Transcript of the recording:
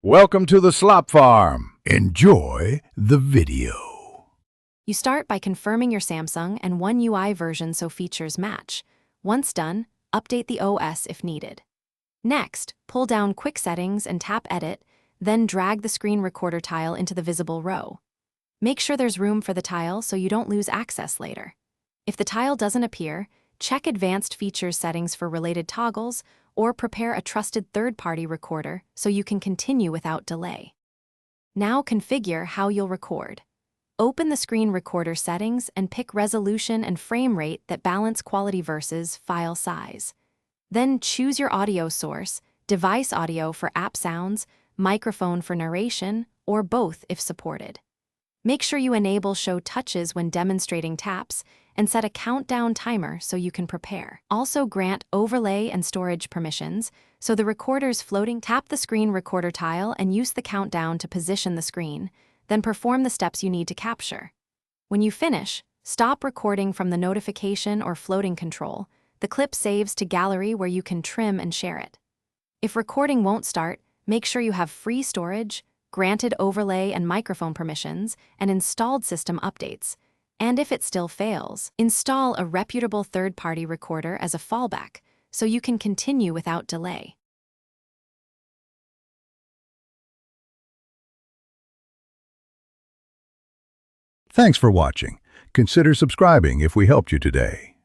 Welcome to the Slop Farm. Enjoy the video. You start by confirming your Samsung and One UI version so features match. Once done, update the OS if needed. Next, pull down Quick Settings and tap Edit, then drag the screen recorder tile into the visible row. Make sure there's room for the tile so you don't lose access later. If the tile doesn't appear, check Advanced Features settings for related toggles or prepare a trusted third-party recorder so you can continue without delay. Now configure how you'll record. Open the screen recorder settings and pick resolution and frame rate that balance quality versus file size. Then choose your audio source, device audio for app sounds, microphone for narration, or both if supported. Make sure you enable Show Touches when demonstrating taps and set a countdown timer so you can prepare. Also grant overlay and storage permissions so the recorder's floating. Tap the screen recorder tile and use the countdown to position the screen, then perform the steps you need to capture. When you finish, stop recording from the notification or floating control. The clip saves to gallery where you can trim and share it. If recording won't start, make sure you have free storage, granted overlay and microphone permissions, and installed system updates. And if it still fails, install a reputable third-party recorder as a fallback so you can continue without delay. Thanks for watching. Consider subscribing if we helped you today.